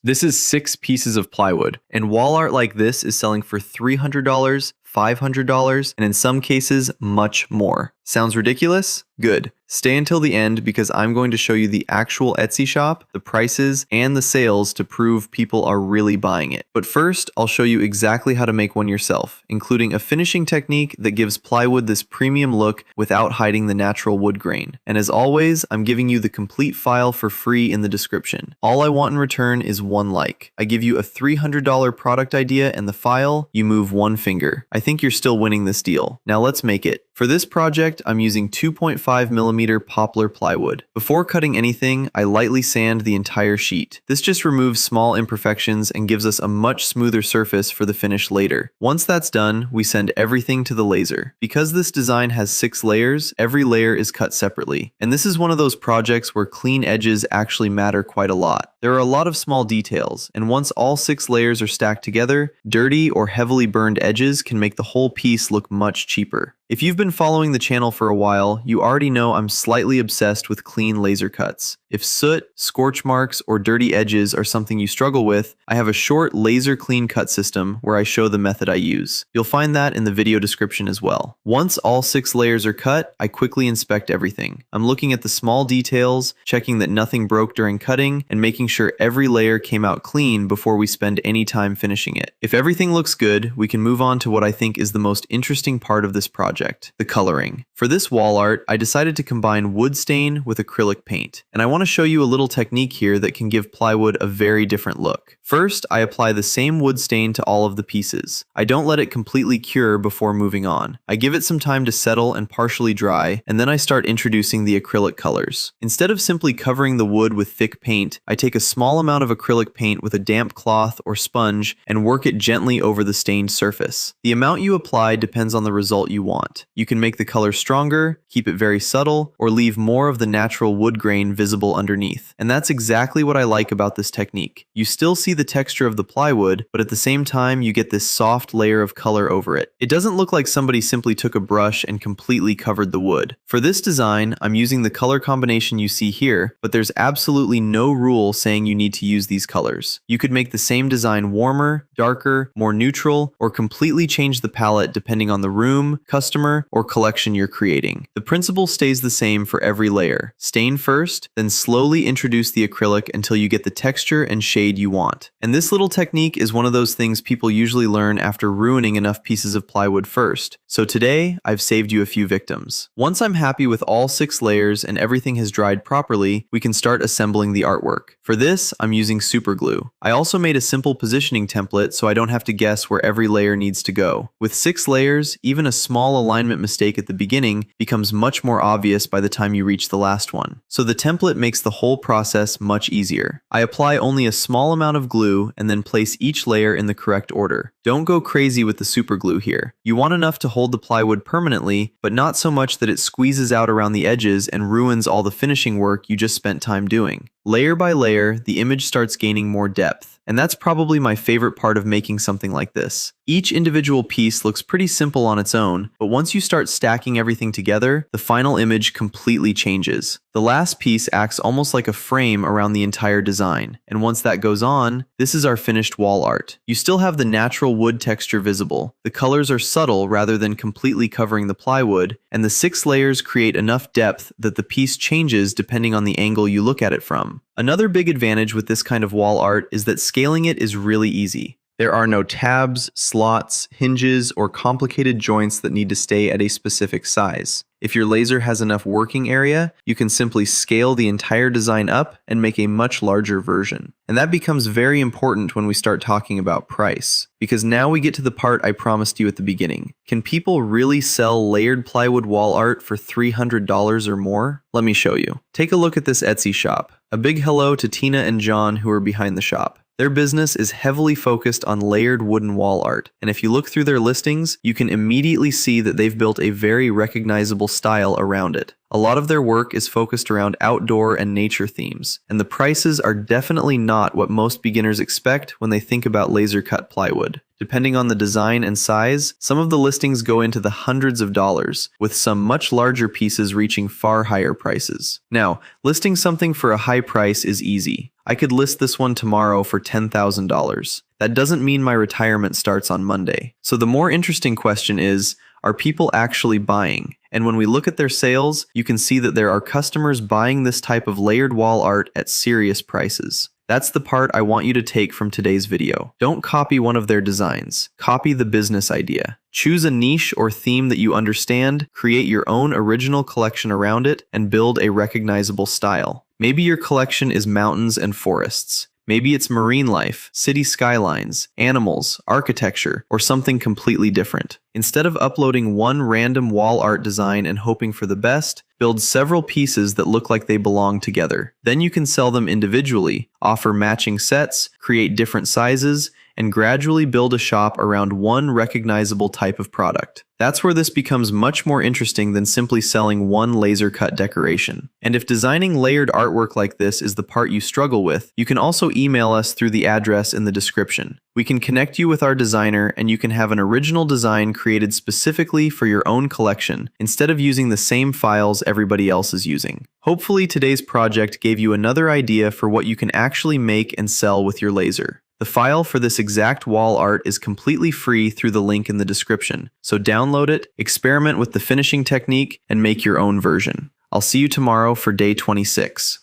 This is 6 pieces of plywood, and wall art like this is selling for $300, $500, and in some cases, much more. Sounds ridiculous? Good. Stay until the end because I'm going to show you the actual Etsy shop, the prices, and the sales to prove people are really buying it. But first, I'll show you exactly how to make one yourself, including a finishing technique that gives plywood this premium look without hiding the natural wood grain. And as always, I'm giving you the complete file for free in the description. All I want in return is one like. I give you a $300 product idea and the file, you move one finger. I think you're still winning this deal. Now let's make it. For this project, I'm using 2.5mm poplar plywood. Before cutting anything, I lightly sand the entire sheet. This just removes small imperfections and gives us a much smoother surface for the finish later. Once that's done, we send everything to the laser. Because this design has 6 layers, every layer is cut separately. And this is one of those projects where clean edges actually matter quite a lot. There are a lot of small details, and once all 6 layers are stacked together, dirty or heavily burned edges can make the whole piece look much cheaper. If you've been following the channel for a while, you already know I'm slightly obsessed with clean laser cuts. If soot, scorch marks, or dirty edges are something you struggle with, I have a short laser clean cut system where I show the method I use. You'll find that in the video description as well. Once all 6 layers are cut, I quickly inspect everything. I'm looking at the small details, checking that nothing broke during cutting, and making sure every layer came out clean before we spend any time finishing it. If everything looks good, we can move on to what I think is the most interesting part of this project, the coloring. For this wall art, I decided to combine wood stain with acrylic paint, and I want to show you a little technique here that can give plywood a very different look. First, I apply the same wood stain to all of the pieces. I don't let it completely cure before moving on. I give it some time to settle and partially dry, and then I start introducing the acrylic colors. Instead of simply covering the wood with thick paint, I take a small amount of acrylic paint with a damp cloth or sponge and work it gently over the stained surface. The amount you apply depends on the result you want. You can make the color stronger, keep it very subtle, or leave more of the natural wood grain visible underneath. And that's exactly what I like about this technique. You still see the texture of the plywood, but at the same time you get this soft layer of color over it. It doesn't look like somebody simply took a brush and completely covered the wood. For this design, I'm using the color combination you see here, but there's absolutely no rule saying you need to use these colors. You could make the same design warmer, darker, more neutral, or completely change the palette depending on the room, customer, or collection you're creating. The principle stays the same for every layer. Stain first, then slowly introduce the acrylic until you get the texture and shade you want. And this little technique is one of those things people usually learn after ruining enough pieces of plywood first. So today, I've saved you a few victims. Once I'm happy with all 6 layers and everything has dried properly, we can start assembling the artwork. For this, I'm using super glue. I also made a simple positioning template so I don't have to guess where every layer needs to go. With 6 layers, even a small alignment mistake at the beginning becomes much more obvious by the time you reach the last one. So the template makes the whole process much easier. I apply only a small amount of glue and then place each layer in the correct order. Don't go crazy with the super glue here. You want enough to hold the plywood permanently, but not so much that it squeezes out around the edges and ruins all the finishing work you just spent time doing. Layer by layer, the image starts gaining more depth, and that's probably my favorite part of making something like this. Each individual piece looks pretty simple on its own, but once you start stacking everything together, the final image completely changes. The last piece acts almost like a frame around the entire design, and once that goes on, this is our finished wall art. You still have the natural wood texture visible. The colors are subtle rather than completely covering the plywood, and the 6 layers create enough depth that the piece changes depending on the angle you look at it from. Another big advantage with this kind of wall art is that scaling it is really easy. There are no tabs, slots, hinges, or complicated joints that need to stay at a specific size. If your laser has enough working area, you can simply scale the entire design up and make a much larger version. And that becomes very important when we start talking about price, because now we get to the part I promised you at the beginning. Can people really sell layered plywood wall art for $300 or more? Let me show you. Take a look at this Etsy shop. A big hello to Tina and John who are behind the shop. Their business is heavily focused on layered wooden wall art, and if you look through their listings, you can immediately see that they've built a very recognizable style around it. A lot of their work is focused around outdoor and nature themes, and the prices are definitely not what most beginners expect when they think about laser cut plywood. Depending on the design and size, some of the listings go into the hundreds of dollars, with some much larger pieces reaching far higher prices. Now, listing something for a high price is easy. I could list this one tomorrow for $10,000. That doesn't mean my retirement starts on Monday. So the more interesting question is, are people actually buying? And when we look at their sales, you can see that there are customers buying this type of layered wall art at serious prices. That's the part I want you to take from today's video. Don't copy one of their designs. Copy the business idea. Choose a niche or theme that you understand, create your own original collection around it, and build a recognizable style. Maybe your collection is mountains and forests. Maybe it's marine life, city skylines, animals, architecture, or something completely different. Instead of uploading one random wall art design and hoping for the best, build several pieces that look like they belong together. Then you can sell them individually, offer matching sets, create different sizes, and gradually build a shop around one recognizable type of product. That's where this becomes much more interesting than simply selling one laser cut decoration. And if designing layered artwork like this is the part you struggle with, you can also email us through the address in the description. We can connect you with our designer and you can have an original design created specifically for your own collection instead of using the same files everybody else is using. Hopefully today's project gave you another idea for what you can actually make and sell with your laser. The file for this exact wall art is completely free through the link in the description, so download it, experiment with the finishing technique, and make your own version. I'll see you tomorrow for day 26.